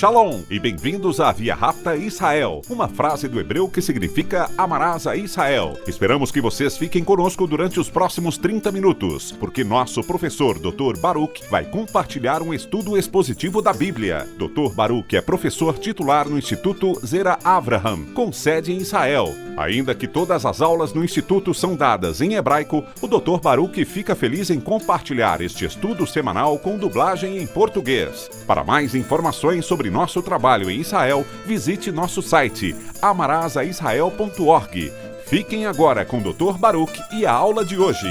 Shalom e bem-vindos a Via Rapta Israel, uma frase do hebreu que significa amarás a Israel. Esperamos que vocês fiquem conosco durante os próximos 30 minutos, porque nosso professor Dr. Baruch vai compartilhar um estudo expositivo da Bíblia. Dr. Baruch é professor titular no Instituto Zera Avraham, com sede em Israel. Ainda que todas as aulas no Instituto são dadas em hebraico, o Dr. Baruch fica feliz em compartilhar este estudo semanal com dublagem em português. Para mais informações sobre nosso trabalho em Israel, visite nosso site amarasaisrael.org. Fiquem agora com o Dr. Baruch e a aula de hoje.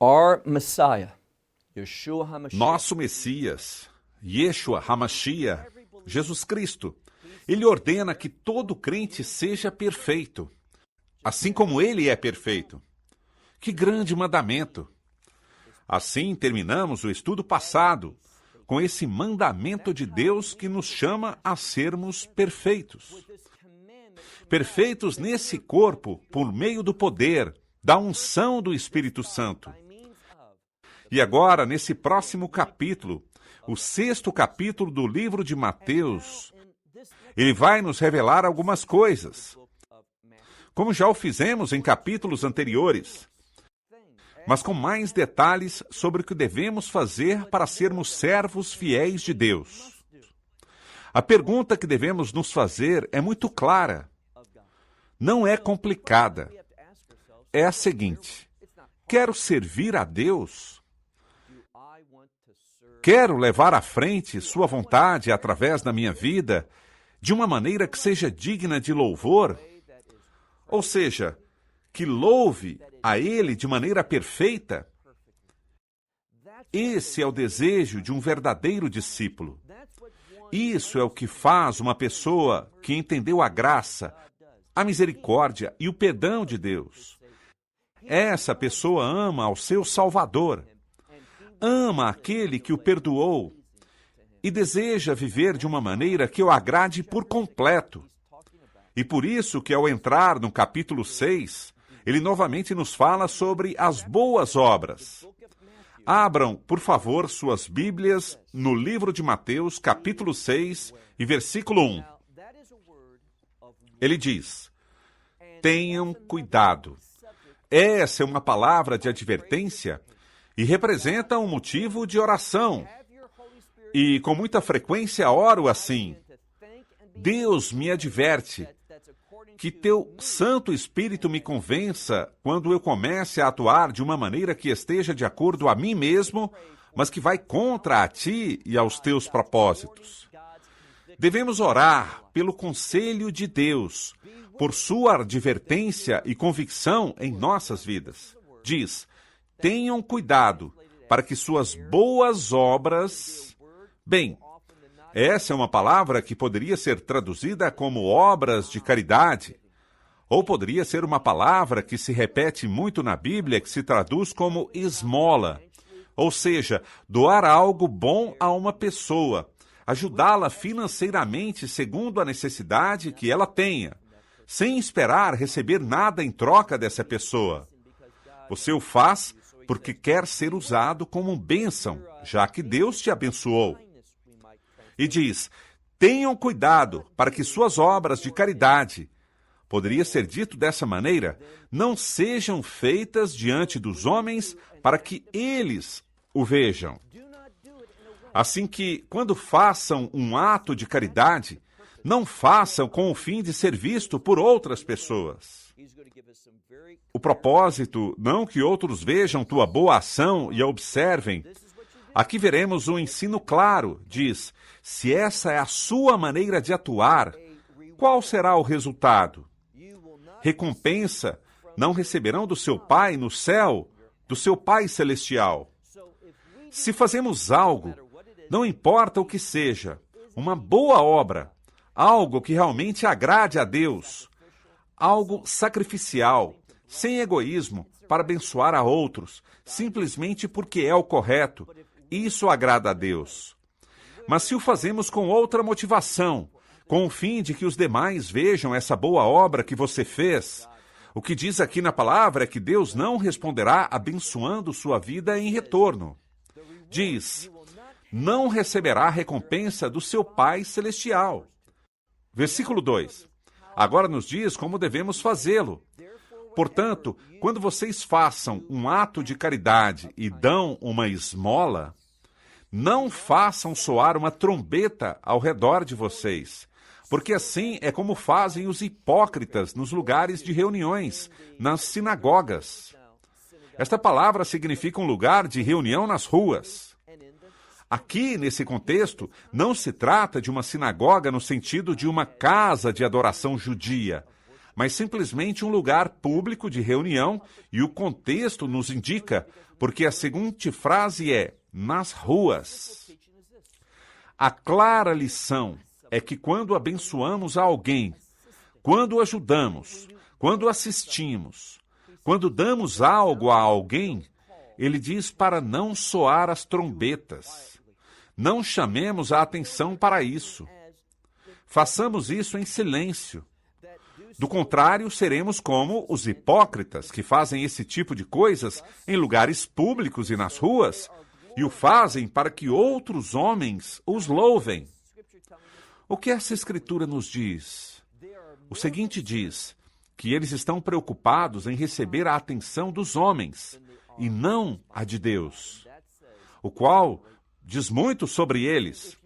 Our Messiah, Yeshua HaMashiach. Nosso Messias, Yeshua HaMashiach, Jesus Cristo, ele ordena que todo crente seja perfeito, assim como ele é perfeito. Que grande mandamento! Assim terminamos o estudo passado, com esse mandamento de Deus que nos chama a sermos perfeitos. Perfeitos nesse corpo por meio do poder, da unção do Espírito Santo. E agora, nesse próximo capítulo, o 6º capítulo do livro de Mateus, ele vai nos revelar algumas coisas, como já o fizemos em capítulos anteriores, mas com mais detalhes sobre o que devemos fazer para sermos servos fiéis de Deus. A pergunta que devemos nos fazer é muito clara, não é complicada. É a seguinte: quero servir a Deus? Quero levar à frente sua vontade através da minha vida de uma maneira que seja digna de louvor? Ou seja, que louve a Ele de maneira perfeita? Esse é o desejo de um verdadeiro discípulo. Isso é o que faz uma pessoa que entendeu a graça, a misericórdia e o perdão de Deus. Essa pessoa ama ao seu Salvador, ama aquele que o perdoou e deseja viver de uma maneira que o agrade por completo. E por isso que ao entrar no capítulo 6, ele novamente nos fala sobre as boas obras. Abram, por favor, suas Bíblias no livro de Mateus, capítulo 6 e versículo 1. Ele diz: tenham cuidado. Essa é uma palavra de advertência e representa um motivo de oração. E com muita frequência oro assim: Deus me adverte, que teu Santo Espírito me convença quando eu comece a atuar de uma maneira que esteja de acordo a mim mesmo, mas que vai contra a ti e aos teus propósitos. Devemos orar pelo conselho de Deus, por sua advertência e convicção em nossas vidas. Diz: tenham cuidado para que suas boas obras... Bem, essa é uma palavra que poderia ser traduzida como obras de caridade, ou poderia ser uma palavra que se repete muito na Bíblia, que se traduz como esmola, ou seja, doar algo bom a uma pessoa, ajudá-la financeiramente segundo a necessidade que ela tenha, sem esperar receber nada em troca dessa pessoa. Você o faz porque quer ser usado como bênção, já que Deus te abençoou. E diz: tenham cuidado para que suas obras de caridade, poderia ser dito dessa maneira, não sejam feitas diante dos homens para que eles o vejam. Assim que, quando façam um ato de caridade, não façam com o fim de ser visto por outras pessoas. O propósito, não que outros vejam tua boa ação e a observem. Aqui veremos um ensino claro, diz: se essa é a sua maneira de atuar, qual será o resultado? Recompensa não receberão do seu Pai no céu, do seu Pai celestial. Se fazemos algo, não importa o que seja, uma boa obra, algo que realmente agrade a Deus, algo sacrificial, sem egoísmo, para abençoar a outros, simplesmente porque é o correto, isso agrada a Deus. Mas se o fazemos com outra motivação, com o fim de que os demais vejam essa boa obra que você fez, o que diz aqui na palavra é que Deus não responderá abençoando sua vida em retorno. Diz: não receberá a recompensa do seu Pai Celestial. Versículo 2. Agora nos diz como devemos fazê-lo. Portanto, quando vocês façam um ato de caridade e dão uma esmola, não façam soar uma trombeta ao redor de vocês, porque assim é como fazem os hipócritas nos lugares de reuniões, nas sinagogas. Esta palavra significa um lugar de reunião nas ruas. Aqui, nesse contexto, não se trata de uma sinagoga no sentido de uma casa de adoração judia, mas simplesmente um lugar público de reunião, e o contexto nos indica, porque a seguinte frase é, nas ruas. A clara lição é que quando abençoamos a alguém, quando ajudamos, quando assistimos, quando damos algo a alguém, ele diz para não soar as trombetas. Não chamemos a atenção para isso. Façamos isso em silêncio. Do contrário, seremos como os hipócritas que fazem esse tipo de coisas em lugares públicos e nas ruas, e o fazem para que outros homens os louvem. O que essa escritura nos diz? O seguinte diz, que eles estão preocupados em receber a atenção dos homens, e não a de Deus, o qual diz muito sobre eles.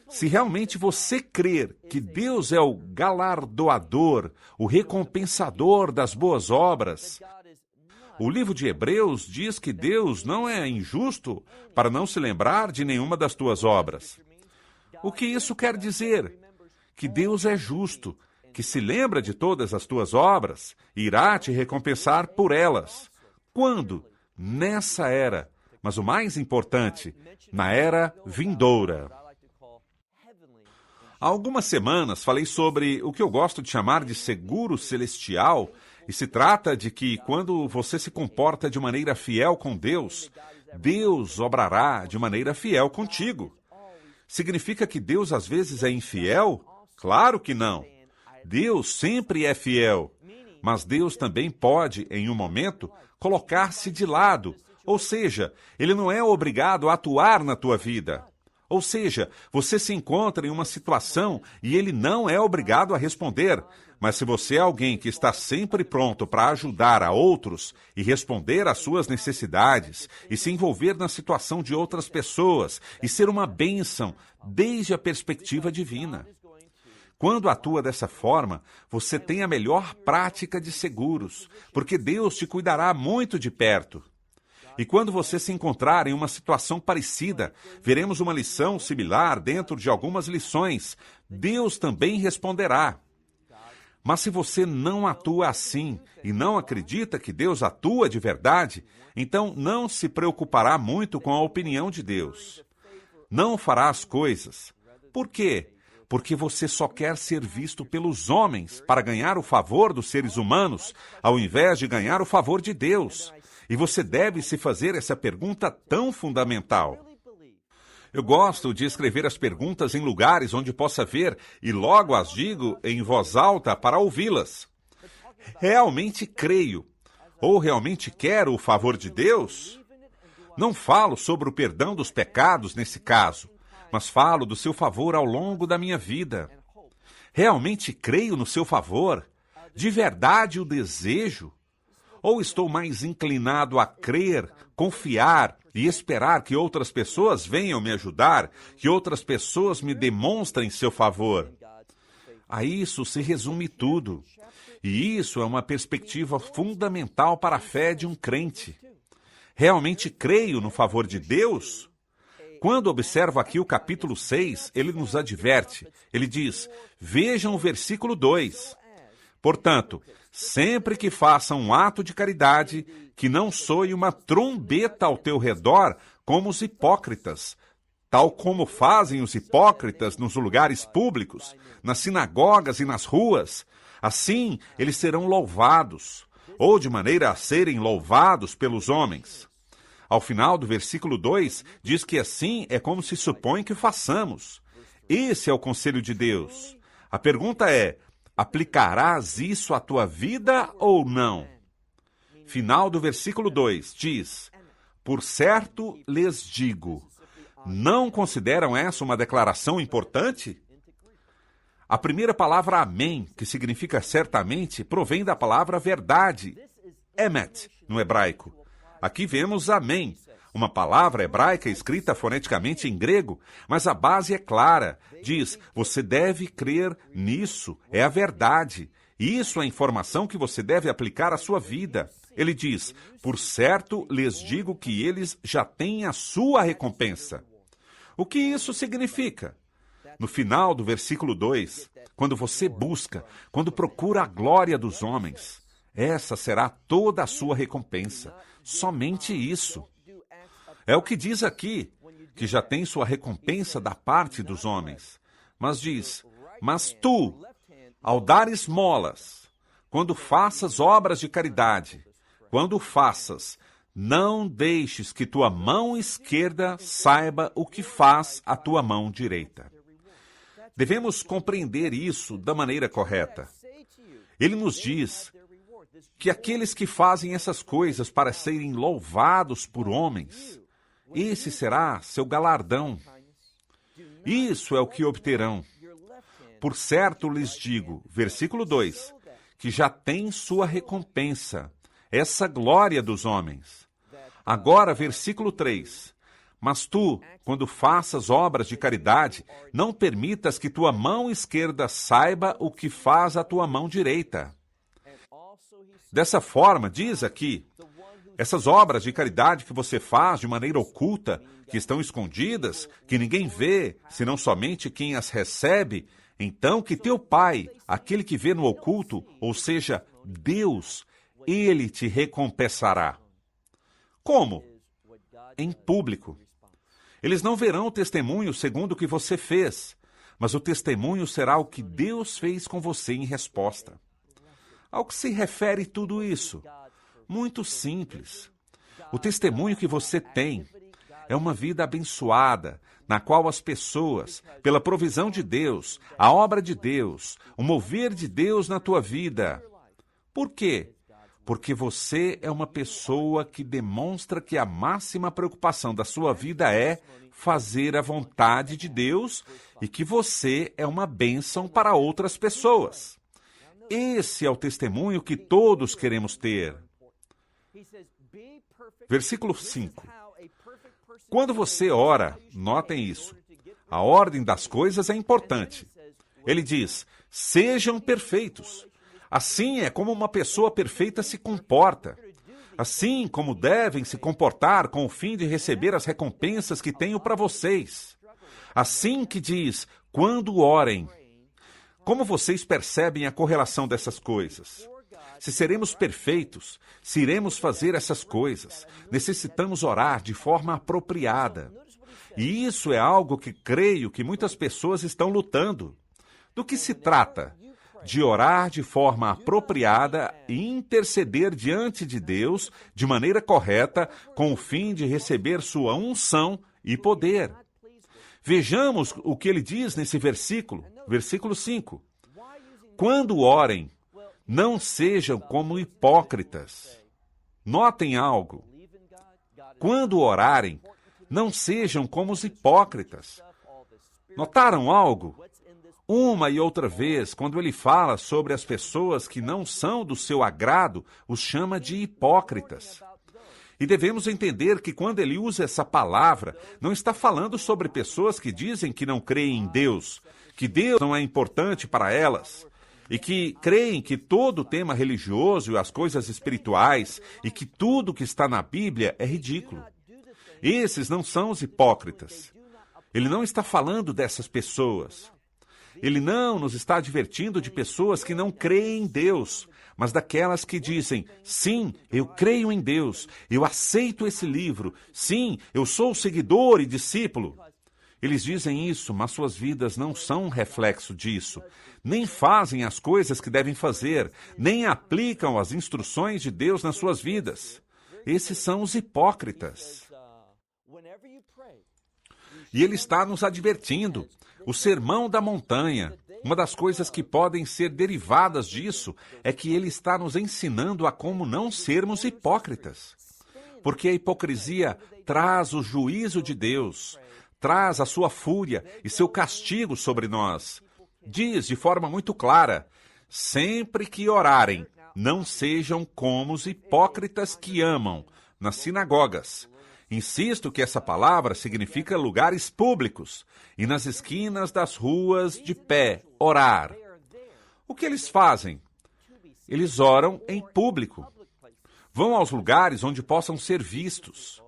Se realmente você crer que Deus é o galardoador, o recompensador das boas obras, o livro de Hebreus diz que Deus não é injusto para não se lembrar de nenhuma das tuas obras. O que isso quer dizer? Que Deus é justo, que se lembra de todas as tuas obras e irá te recompensar por elas. Quando? Nessa era. Mas o mais importante, na era vindoura. Há algumas semanas falei sobre o que eu gosto de chamar de seguro celestial, e se trata de que quando você se comporta de maneira fiel com Deus, Deus obrará de maneira fiel contigo. Significa que Deus às vezes é infiel? Claro que não. Deus sempre é fiel, mas Deus também pode, em um momento, colocar-se de lado, ou seja, Ele não é obrigado a atuar na tua vida. Ou seja, você se encontra em uma situação e Ele não é obrigado a responder, mas se você é alguém que está sempre pronto para ajudar a outros e responder às suas necessidades e se envolver na situação de outras pessoas e ser uma bênção desde a perspectiva divina. Quando atua dessa forma, você tem a melhor prática de seguros, porque Deus te cuidará muito de perto. E quando você se encontrar em uma situação parecida, veremos uma lição similar dentro de algumas lições. Deus também responderá. Mas se você não atua assim e não acredita que Deus atua de verdade, então não se preocupará muito com a opinião de Deus. Não fará as coisas. Por quê? Porque você só quer ser visto pelos homens para ganhar o favor dos seres humanos, ao invés de ganhar o favor de Deus. E você deve se fazer essa pergunta tão fundamental. Eu gosto de escrever as perguntas em lugares onde possa ver e logo as digo em voz alta para ouvi-las. Realmente creio ou realmente quero o favor de Deus? Não falo sobre o perdão dos pecados nesse caso, mas falo do seu favor ao longo da minha vida. Realmente creio no seu favor? De verdade o desejo? Ou estou mais inclinado a crer, confiar e esperar que outras pessoas venham me ajudar, que outras pessoas me demonstrem seu favor? A isso se resume tudo. E isso é uma perspectiva fundamental para a fé de um crente. Realmente creio no favor de Deus? Quando observo aqui o capítulo 6, ele nos adverte. Ele diz, vejam o versículo 2. Portanto, sempre que façam um ato de caridade, que não soe uma trombeta ao teu redor, como os hipócritas, tal como fazem os hipócritas nos lugares públicos, nas sinagogas e nas ruas. Assim, eles serão louvados, ou de maneira a serem louvados pelos homens. Ao final do versículo 2, diz que assim é como se supõe que façamos. Esse é o conselho de Deus. A pergunta é, aplicarás isso à tua vida ou não? Final do versículo 2 diz, por certo lhes digo, Não consideram essa uma declaração importante? A primeira palavra amém, que significa certamente, provém da palavra verdade, emet, no hebraico. Aqui vemos amém, uma palavra hebraica escrita foneticamente em grego, mas a base é clara. Diz, você deve crer nisso, é a verdade. Isso é a informação que você deve aplicar à sua vida. Ele diz, por certo lhes digo que eles já têm a sua recompensa. O que isso significa? No final do versículo 2, quando você busca, quando procura a glória dos homens, essa será toda a sua recompensa. Somente isso. É o que diz aqui, que já tem sua recompensa da parte dos homens. Mas diz, mas tu, ao dar esmolas, quando faças obras de caridade, quando faças, não deixes que tua mão esquerda saiba o que faz a tua mão direita. Devemos compreender isso da maneira correta. Ele nos diz que aqueles que fazem essas coisas para serem louvados por homens, esse será seu galardão. Isso é o que obterão. Por certo lhes digo, versículo 2, que já tem sua recompensa, essa glória dos homens. Agora, versículo 3, mas tu, quando faças obras de caridade, não permitas que tua mão esquerda saiba o que faz a tua mão direita. Dessa forma, diz aqui, essas obras de caridade que você faz de maneira oculta, que estão escondidas, que ninguém vê, senão somente quem as recebe, então que teu Pai, aquele que vê no oculto, ou seja, Deus, ele te recompensará. Como? Em público. Eles não verão o testemunho segundo o que você fez, mas o testemunho será o que Deus fez com você em resposta. Ao que se refere tudo isso? Muito simples. O testemunho que você tem é uma vida abençoada, na qual as pessoas, pela provisão de Deus, a obra de Deus, o mover de Deus na tua vida. Por quê? Porque você é uma pessoa que demonstra que a máxima preocupação da sua vida é fazer a vontade de Deus e que você é uma bênção para outras pessoas. Esse é o testemunho que todos queremos ter. Versículo 5. Quando você ora, notem isso, a ordem das coisas é importante. Ele diz, sejam perfeitos. Assim é como uma pessoa perfeita se comporta. Assim como devem se comportar com o fim de receber as recompensas que tenho para vocês. Assim que diz, quando orem. Como vocês percebem a correlação dessas coisas? Se seremos perfeitos, se iremos fazer essas coisas, necessitamos orar de forma apropriada. E isso é algo que creio que muitas pessoas estão lutando. Do que se trata? De orar de forma apropriada e interceder diante de Deus de maneira correta, com o fim de receber sua unção e poder. Vejamos o que ele diz nesse versículo, versículo 5. Quando orem, não sejam como hipócritas. Notem algo. Quando orarem, não sejam como os hipócritas. Notaram algo? Uma e outra vez, quando ele fala sobre as pessoas que não são do seu agrado, os chama de hipócritas. E devemos entender que quando ele usa essa palavra, não está falando sobre pessoas que dizem que não creem em Deus, que Deus não é importante para elas, e que creem que todo o tema religioso e as coisas espirituais e que tudo que está na Bíblia é ridículo. Esses não são os hipócritas. Ele não está falando dessas pessoas. Ele não nos está advertindo de pessoas que não creem em Deus, mas daquelas que dizem, sim, eu creio em Deus, eu aceito esse livro, sim, eu sou seguidor e discípulo. Eles dizem isso, mas suas vidas não são um reflexo disso. Nem fazem as coisas que devem fazer, nem aplicam as instruções de Deus nas suas vidas. Esses são os hipócritas. E ele está nos advertindo. O Sermão da Montanha, uma das coisas que podem ser derivadas disso, é que ele está nos ensinando a como não sermos hipócritas. Porque a hipocrisia traz o juízo de Deus, traz a sua fúria e seu castigo sobre nós. Diz de forma muito clara: sempre que orarem, não sejam como os hipócritas que amam nas sinagogas. Insisto que essa palavra significa lugares públicos e nas esquinas das ruas de pé, orar. O que eles fazem? Eles oram em público. Vão aos lugares onde possam ser vistos.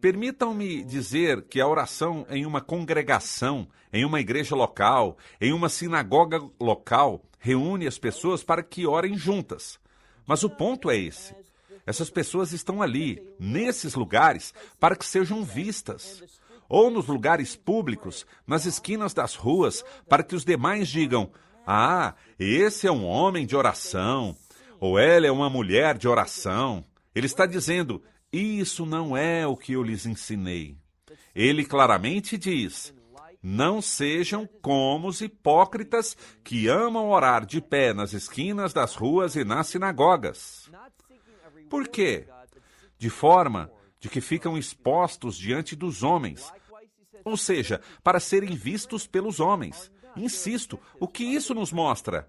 Permitam-me dizer que a oração em uma congregação, em uma igreja local, em uma sinagoga local, reúne as pessoas para que orem juntas. Mas o ponto é esse. Essas pessoas estão ali, nesses lugares, para que sejam vistas. Ou nos lugares públicos, nas esquinas das ruas, para que os demais digam: ah, esse é um homem de oração, ou ela é uma mulher de oração. Ele está dizendo: isso não é o que eu lhes ensinei. Ele claramente diz: não sejam como os hipócritas que amam orar de pé nas esquinas das ruas e nas sinagogas. Por quê? De forma de que ficam expostos diante dos homens, ou seja, para serem vistos pelos homens. Insisto, o que isso nos mostra?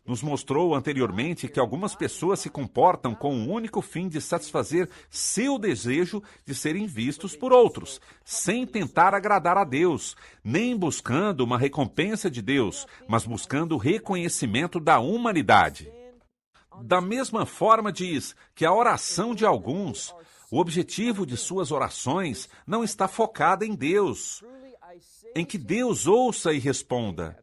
Nos mostrou anteriormente que algumas pessoas se comportam com o único fim de satisfazer seu desejo de serem vistos por outros, sem tentar agradar a Deus, nem buscando uma recompensa de Deus, mas buscando o reconhecimento da humanidade. Da mesma forma, diz que a oração de alguns, o objetivo de suas orações, não está focada em Deus, em que Deus ouça e responda.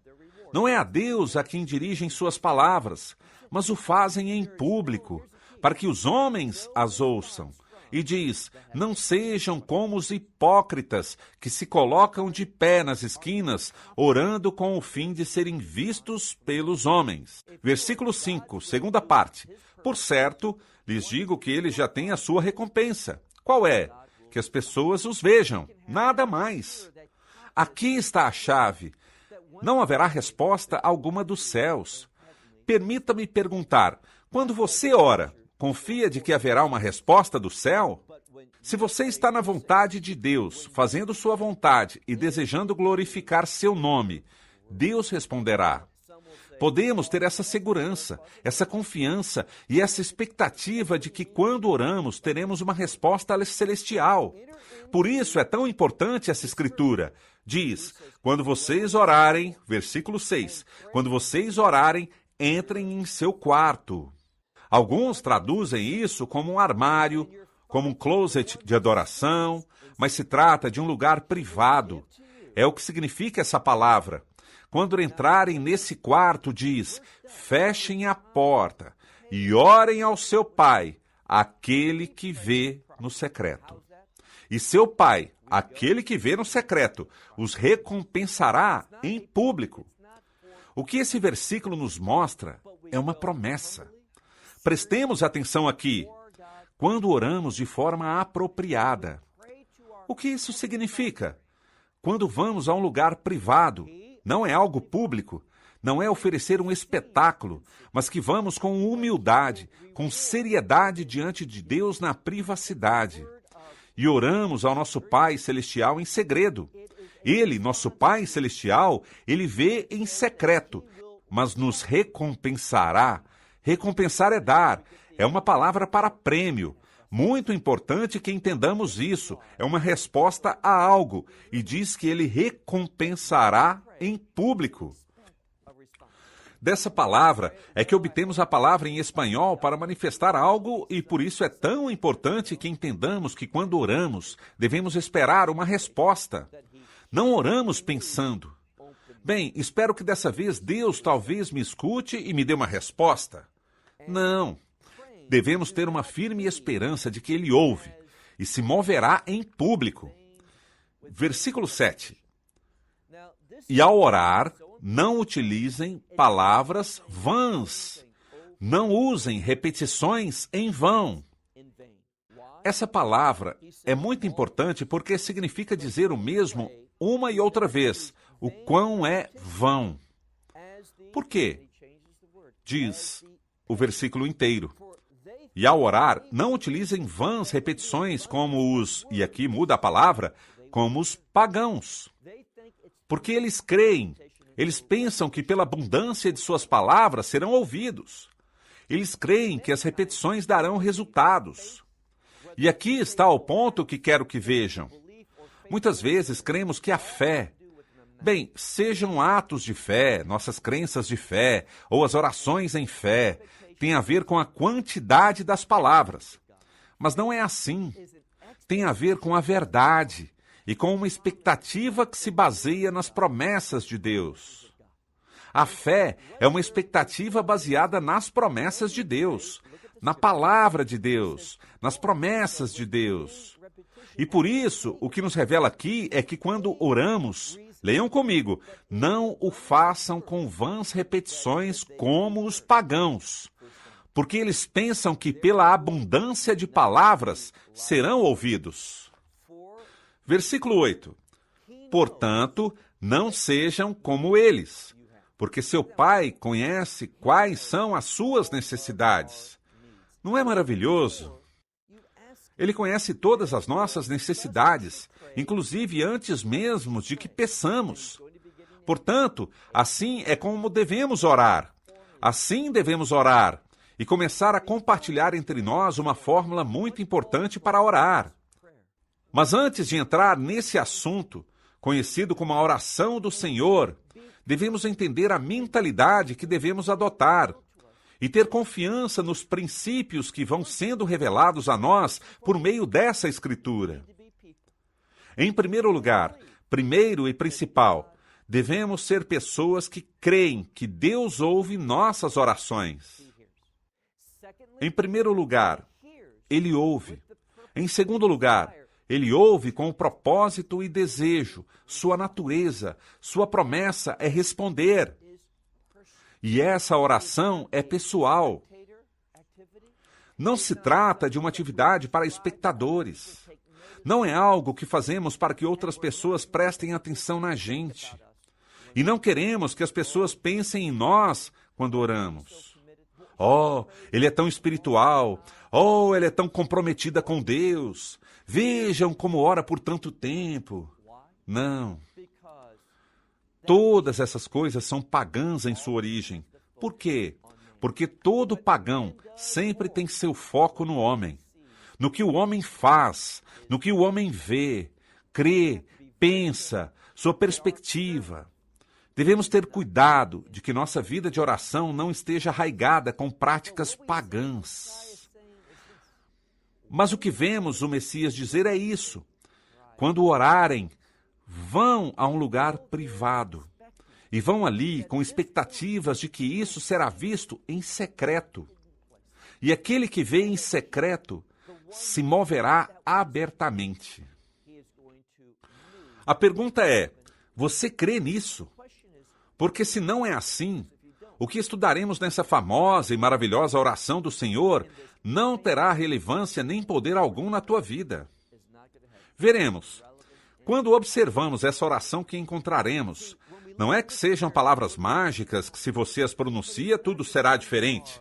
Não é a Deus a quem dirigem suas palavras, mas o fazem em público, para que os homens as ouçam. E diz: não sejam como os hipócritas que se colocam de pé nas esquinas, orando com o fim de serem vistos pelos homens. Versículo 5, segunda parte. Por certo, lhes digo que eles já têm a sua recompensa. Qual é? Que as pessoas os vejam, nada mais. Aqui está a chave. Não haverá resposta alguma dos céus. Permita-me perguntar: quando você ora, confia de que haverá uma resposta do céu? Se você está na vontade de Deus, fazendo sua vontade e desejando glorificar seu nome, Deus responderá. Podemos ter essa segurança, essa confiança e essa expectativa de que quando oramos teremos uma resposta celestial. Por isso é tão importante essa escritura. Diz: quando vocês orarem, versículo 6, quando vocês orarem, entrem em seu quarto. Alguns traduzem isso como um armário, como um closet de adoração, mas se trata de um lugar privado. É o que significa essa palavra. Quando entrarem nesse quarto, diz: fechem a porta e orem ao seu Pai, aquele que vê no secreto. E seu Pai, aquele que vê no secreto, os recompensará em público. O que esse versículo nos mostra é uma promessa. Prestemos atenção aqui. Quando oramos de forma apropriada. O que isso significa? Quando vamos a um lugar privado, não é algo público, não é oferecer um espetáculo, mas que vamos com humildade, com seriedade diante de Deus na privacidade. E oramos ao nosso Pai Celestial em segredo. Ele, nosso Pai Celestial, ele vê em secreto, mas nos recompensará. Recompensar é dar, é uma palavra para prêmio. Muito importante que entendamos isso. É uma resposta a algo. E diz que ele recompensará em público. Dessa palavra é que obtemos a palavra em espanhol para manifestar algo, e por isso é tão importante que entendamos que quando oramos, devemos esperar uma resposta. Não oramos pensando: bem, espero que dessa vez Deus talvez me escute e me dê uma resposta. Não. Devemos ter uma firme esperança de que Ele ouve e se moverá em público. Versículo 7. E ao orar, não utilizem palavras vãs. Não usem repetições em vão. Essa palavra é muito importante porque significa dizer o mesmo uma e outra vez, o quão é vão. Por quê? Diz o versículo inteiro. E ao orar, não utilizem vãs repetições como os, e aqui muda a palavra, como os pagãos. Porque eles creem, eles pensam que pela abundância de suas palavras serão ouvidos. Eles creem que as repetições darão resultados. E aqui está o ponto que quero que vejam. Muitas vezes cremos que a fé, bem, sejam atos de fé, nossas crenças de fé, ou as orações em fé, tem a ver com a quantidade das palavras. Mas não é assim. Tem a ver com a verdade e com uma expectativa que se baseia nas promessas de Deus. A fé é uma expectativa baseada nas promessas de Deus, na palavra de Deus, nas promessas de Deus. E por isso, o que nos revela aqui é que quando oramos, leiam comigo, não o façam com vãs repetições como os pagãos, porque eles pensam que pela abundância de palavras serão ouvidos. Versículo 8. Portanto, não sejam como eles, porque seu Pai conhece quais são as suas necessidades. Não é maravilhoso? Ele conhece todas as nossas necessidades, inclusive antes mesmo de que peçamos. Portanto, assim é como devemos orar. Assim devemos orar e começar a compartilhar entre nós uma fórmula muito importante para orar. Mas antes de entrar nesse assunto, conhecido como a oração do Senhor, devemos entender a mentalidade que devemos adotar e ter confiança nos princípios que vão sendo revelados a nós por meio dessa Escritura. Em primeiro lugar, primeiro e principal, devemos ser pessoas que creem que Deus ouve nossas orações. Em primeiro lugar, Ele ouve. Em segundo lugar, Ele ouve com o propósito e desejo, sua natureza, sua promessa é responder. E essa oração é pessoal. Não se trata de uma atividade para espectadores. Não é algo que fazemos para que outras pessoas prestem atenção na gente. E não queremos que as pessoas pensem em nós quando oramos. Oh, ele é tão espiritual. Oh, ele é tão comprometida com Deus. Vejam como ora por tanto tempo. Não. Todas essas coisas são pagãs em sua origem. Por quê? Porque todo pagão sempre tem seu foco no homem. No que o homem faz, no que o homem vê, crê, pensa, sua perspectiva. Devemos ter cuidado de que nossa vida de oração não esteja arraigada com práticas pagãs. Mas o que vemos o Messias dizer é isso. Quando orarem, vão a um lugar privado e vão ali com expectativas de que isso será visto em secreto. E aquele que vê em secreto se moverá abertamente. A pergunta é, você crê nisso? Porque se não é assim, o que estudaremos nessa famosa e maravilhosa oração do Senhor não terá relevância nem poder algum na tua vida. Veremos. Quando observamos essa oração que encontraremos, não é que sejam palavras mágicas que se você as pronuncia, tudo será diferente.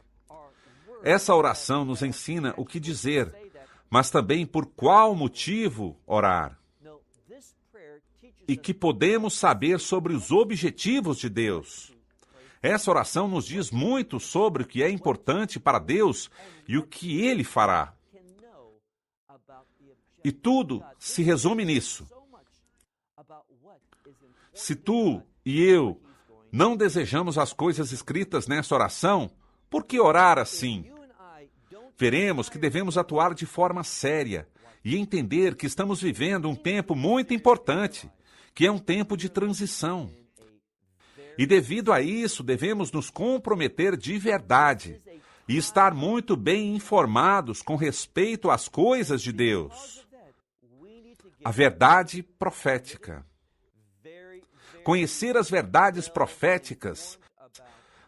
Essa oração nos ensina o que dizer, mas também por qual motivo orar. E que podemos saber sobre os objetivos de Deus. Essa oração nos diz muito sobre o que é importante para Deus e o que Ele fará. E tudo se resume nisso. Se tu e eu não desejamos as coisas escritas nessa oração, por que orar assim? Veremos que devemos atuar de forma séria e entender que estamos vivendo um tempo muito importante, que é um tempo de transição. E devido a isso, devemos nos comprometer de verdade e estar muito bem informados com respeito às coisas de Deus. A verdade profética. Conhecer as verdades proféticas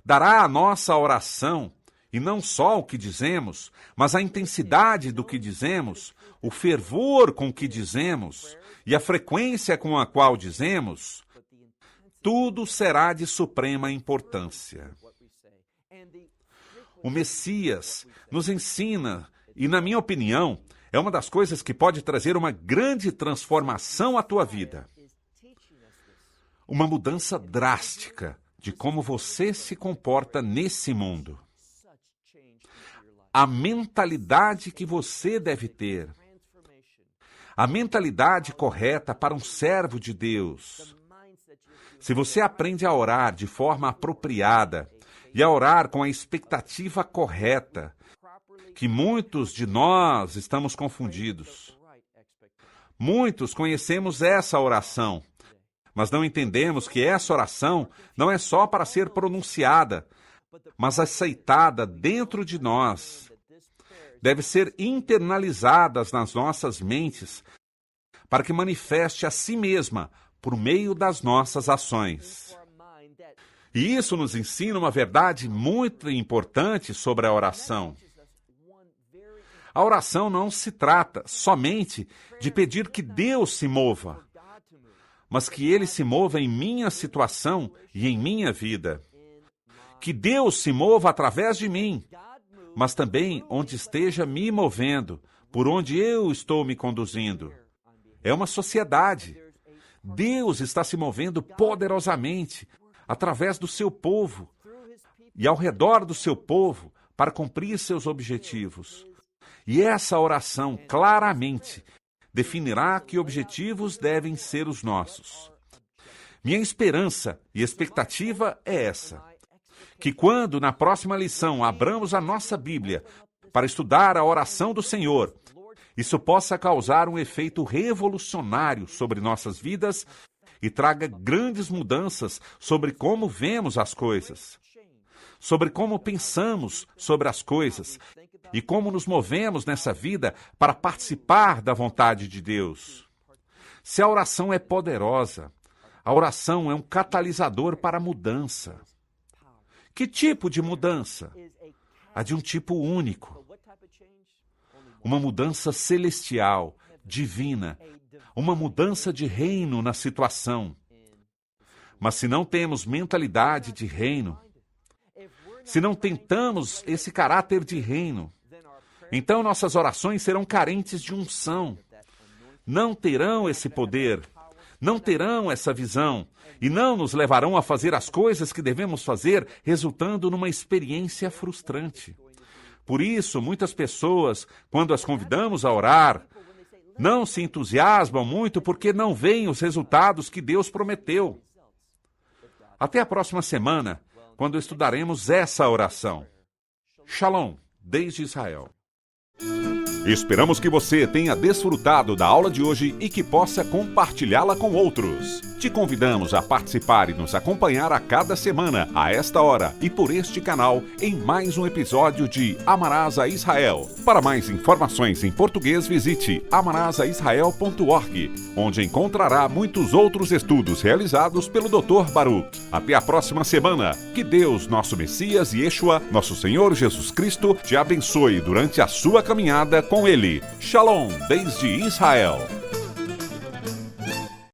dará à nossa oração, e não só o que dizemos, mas a intensidade do que dizemos, o fervor com que dizemos e a frequência com a qual dizemos, tudo será de suprema importância. O Messias nos ensina, e na minha opinião, É uma das coisas que pode trazer uma grande transformação à tua vida. Uma mudança drástica de como você se comporta nesse mundo. A mentalidade que você deve ter. A mentalidade correta para um servo de Deus. Se você aprende a orar de forma apropriada e a orar com a expectativa correta, que muitos de nós estamos confundidos. Muitos conhecemos essa oração, mas não entendemos que essa oração não é só para ser pronunciada, mas aceitada dentro de nós. Deve ser internalizada nas nossas mentes para que manifeste a si mesma por meio das nossas ações. E isso nos ensina uma verdade muito importante sobre a oração. A oração não se trata somente de pedir que Deus se mova, mas que Ele se mova em minha situação e em minha vida. Que Deus se mova através de mim, mas também onde esteja me movendo, por onde eu estou me conduzindo. É uma sociedade. Deus está se movendo poderosamente através do seu povo e ao redor do seu povo para cumprir seus objetivos. E essa oração claramente definirá que objetivos devem ser os nossos. Minha esperança e expectativa é essa: que quando na próxima lição abramos a nossa Bíblia para estudar a oração do Senhor, isso possa causar um efeito revolucionário sobre nossas vidas e traga grandes mudanças sobre como vemos as coisas, sobre como pensamos sobre as coisas e como nos movemos nessa vida para participar da vontade de Deus. Se a oração é poderosa, a oração é um catalisador para a mudança. Que tipo de mudança? A de um tipo único. Uma mudança celestial, divina, uma mudança de reino na situação. Mas se não temos mentalidade de reino, se não tentamos esse caráter de reino, então nossas orações serão carentes de unção. Não terão esse poder, não terão essa visão e não nos levarão a fazer as coisas que devemos fazer, resultando numa experiência frustrante. Por isso, muitas pessoas, quando as convidamos a orar, não se entusiasmam muito porque não veem os resultados que Deus prometeu. Até a próxima semana, quando estudaremos essa oração. Shalom, desde Israel. Esperamos que você tenha desfrutado da aula de hoje e que possa compartilhá-la com outros. Te convidamos a participar e nos acompanhar a cada semana, a esta hora e por este canal, em mais um episódio de Amarás a Israel. Para mais informações em português, visite amarasaisrael.org, onde encontrará muitos outros estudos realizados pelo Dr. Baruch. Até a próxima semana. Que Deus, nosso Messias e Yeshua, nosso Senhor Jesus Cristo, te abençoe durante a sua caminhada com Ele. Shalom, desde Israel.